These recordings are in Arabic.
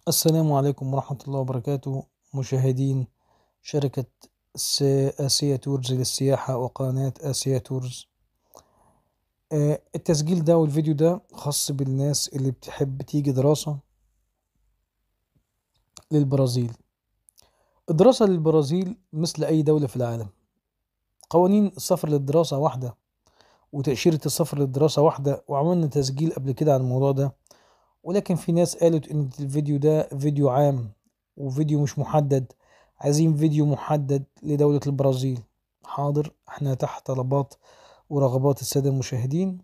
السلام عليكم ورحمة الله وبركاته. مشاهدين شركة آسيا تورز للسياحة وقناة آسيا تورز. التسجيل ده والفيديو ده خاص بالناس اللي بتحب تيجي دراسة للبرازيل. الدراسة للبرازيل مثل أي دولة في العالم، قوانين السفر للدراسة واحدة وتأشيرة السفر للدراسة واحدة، وعملنا تسجيل قبل كده عن الموضوع ده. ولكن في ناس قالت ان الفيديو ده فيديو عام وفيديو مش محدد، عايزين فيديو محدد لدولة البرازيل. حاضر، احنا تحت طلبات ورغبات السادة المشاهدين،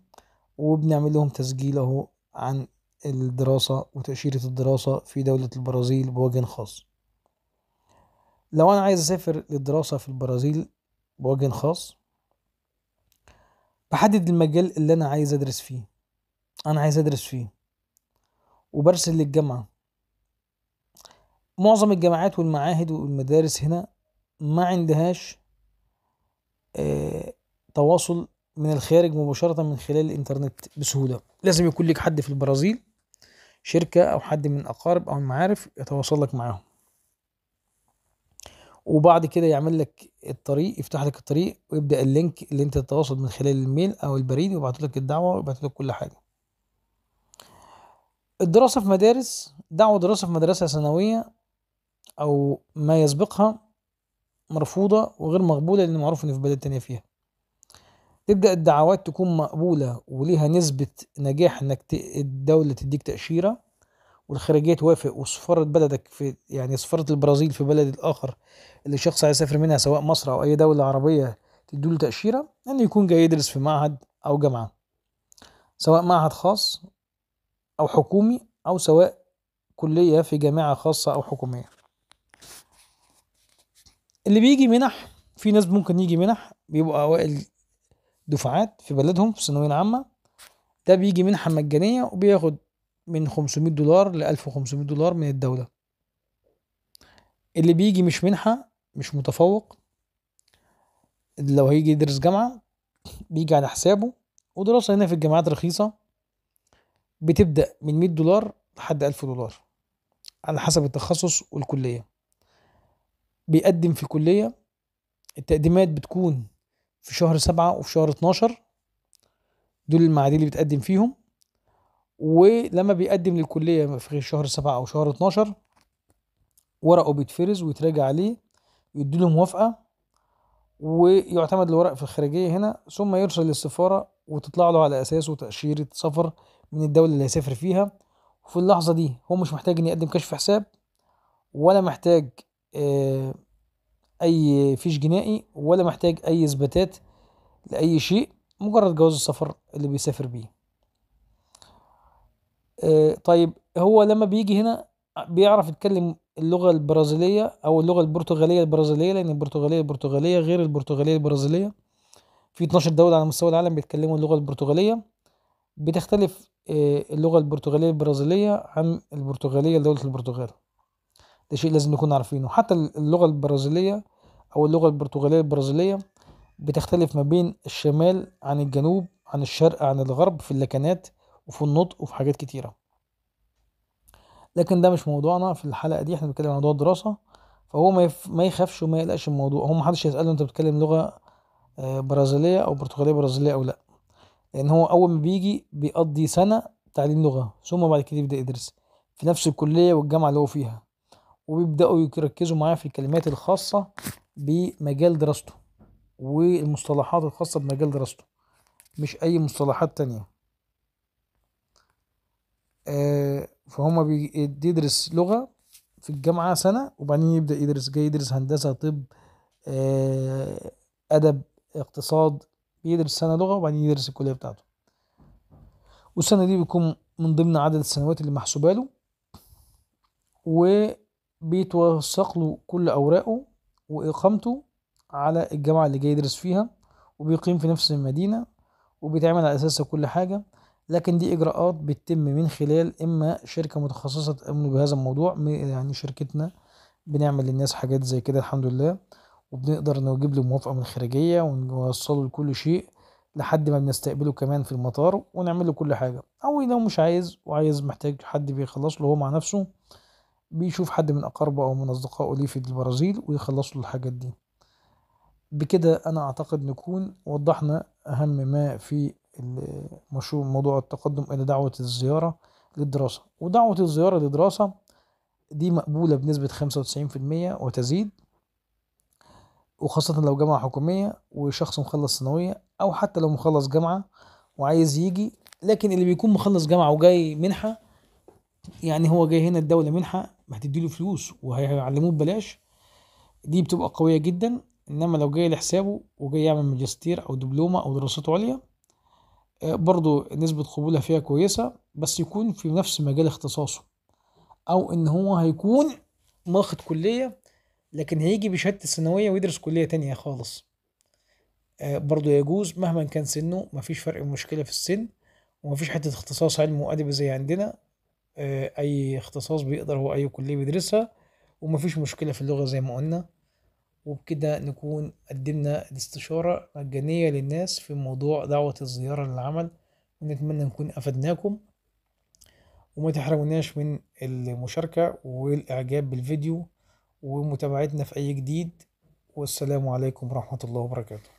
وبنعمل لهم تسجيل اهو عن الدراسة وتأشيرة الدراسة في دولة البرازيل بوجه خاص. لو انا عايز اسافر للدراسة في البرازيل بوجه خاص، بحدد المجال اللي انا عايز ادرس فيه. انا عايز ادرس فيه وبرسل للجامعة. معظم الجامعات والمعاهد والمدارس هنا ما عندهاش آه، تواصل من الخارج مباشرة من خلال الإنترنت بسهولة. لازم يكون لك حد في البرازيل، شركة أو حد من الأقارب أو المعارف يتواصل لك معاهم، وبعد كده يعمل لك الطريق، يفتح لك الطريق ويبدأ اللينك اللي أنت تتواصل من خلال الميل أو البريد، ويبعت لك الدعوة ويبعت لك كل حاجة. الدراسة في مدارس، دعوة دراسة في مدرسة ثانوية أو ما يسبقها مرفوضة وغير مقبولة، لأن معروف إن في بلد تانية فيها. تبدأ الدعوات تكون مقبولة وليها نسبة نجاح انك الدولة تديك تأشيرة والخارجية توافق، وسفارة بلدك في يعني سفارة البرازيل في بلد الآخر اللي شخص عايز يسافر منها سواء مصر أو أي دولة عربية تديله تأشيرة أنه يكون جاي يدرس في معهد أو جامعة، سواء معهد خاص أو حكومي، أو سواء كلية في جامعة خاصة أو حكومية. اللي بيجي منح، في ناس ممكن يجي منح بيبقوا أوائل دفعات في بلدهم في الثانوية العامة، ده بيجي منحة مجانية وبياخد من 500 دولار ل 1500 دولار من الدولة. اللي بيجي مش منحة، مش متفوق، لو هيجي يدرس جامعة بيجي على حسابه. ودراسة هنا في الجامعات رخيصة، بتبدأ من 100 دولار لحد 1000 دولار على حسب التخصص والكلية. بيقدم في كلية، التقديمات بتكون في شهر 7 وفي شهر 12، دول الميعادين اللي بتقدم فيهم. ولما بيقدم للكلية في شهر 7 أو شهر 12، ورقه بيتفرز ويتراجع عليه، يديله موافقة، ويعتمد الورق في الخارجية هنا، ثم يرسل للسفارة وتطلع له على أساسه تأشيرة سفر من الدولة اللي هيسافر فيها. وفي اللحظة دي هو مش محتاج إن يقدم كشف حساب، ولا محتاج آه، أي فيش جنائي، ولا محتاج أي إثباتات لأي شيء، مجرد جواز السفر اللي بيسافر بيه. طيب هو لما بيجي هنا بيعرف يتكلم اللغة البرازيلية أو اللغة البرتغالية البرازيلية، لأن البرتغالية غير البرتغالية البرازيلية. في 12 دولة على مستوى العالم بيتكلموا اللغة البرتغالية. بتختلف اللغة البرتغالية البرازيلية عن البرتغالية لدولة البرتغال. ده شيء لازم نكون عارفينه. حتى اللغة البرازيلية أو اللغة البرتغالية البرازيلية بتختلف ما بين الشمال عن الجنوب، عن الشرق عن الغرب، في اللكنات وفي النطق وفي حاجات كتيرة. لكن ده مش موضوعنا في الحلقة دي، احنا بنتكلم عن موضوع الدراسة. فهو ما يخافش وما يقلقش من الموضوع. هو محدش يسأله انت بتتكلم لغة برازيلية او برتغالية برازيلية او لا، لان هو اول ما بيجي بيقضي سنة تعليم لغة، ثم بعد كده يبدأ يدرس في نفس الكلية والجامعة اللي هو فيها، وبيبدأوا يركزوا معاه في الكلمات الخاصة بمجال دراسته والمصطلحات الخاصة بمجال دراسته، مش أي مصطلحات تانية. فهما بيدرس لغة في الجامعة سنة، وبعدين يبدأ يدرس، جاي يدرس هندسة، طب، آه، أدب، اقتصاد، بيدرس سنة لغة وبعدين يدرس الكلية بتاعته. والسنة دي بيكون من ضمن عدد السنوات اللي محسوبة له، وبيتوثق له كل أوراقه وإقامته على الجامعة اللي جاي يدرس فيها، وبيقيم في نفس المدينة، وبيتعمل على أساسها كل حاجة. لكن دي إجراءات بتتم من خلال إما شركة متخصصة تأمن بهذا الموضوع، يعني شركتنا بنعمل للناس حاجات زي كده الحمد لله، وبنقدر نجيب له موافقة من الخارجية ونوصله لكل شيء لحد ما بنستقبله كمان في المطار ونعمل له كل حاجة. أو لو مش عايز وعايز محتاج حد بيخلص له هو مع نفسه، بيشوف حد من أقاربه أو من أصدقائه ليه في البرازيل ويخلص له الحاجات دي. بكده أنا أعتقد نكون وضحنا أهم ما في المشروع، موضوع التقدم إلى دعوة الزيارة للدراسة. ودعوة الزيارة للدراسة دي مقبولة بنسبة 95% وتزيد، وخاصة لو جامعة حكومية وشخص مخلص ثانوية، أو حتى لو مخلص جامعة وعايز يجي. لكن اللي بيكون مخلص جامعة وجاي منحة، يعني هو جاي هنا الدولة منحة هتديله فلوس وهيعلموه ببلاش، دي بتبقى قوية جدا. إنما لو جاي لحسابه وجاي يعمل ماجستير أو دبلومة أو دراسات عليا، برضو نسبة قبولها فيها كويسة، بس يكون في نفس مجال اختصاصه، أو إن هو هيكون واخد كلية لكن هيجي بشهادة الثانوية ويدرس كلية تانية خالص. برضو يجوز مهما كان سنه، مفيش فرق مشكلة في السن، ومفيش حتة اختصاص علم وأدبي زي عندنا. أي اختصاص بيقدر هو أي كلية بيدرسها، ومفيش مشكلة في اللغة زي ما قلنا. وبكده نكون قدمنا الاستشارة مجانية للناس في موضوع دعوة الزيارة للعمل، ونتمنى نكون أفدناكم، وما تحرموناش من المشاركة والإعجاب بالفيديو ومتابعتنا في أي جديد. والسلام عليكم ورحمة الله وبركاته.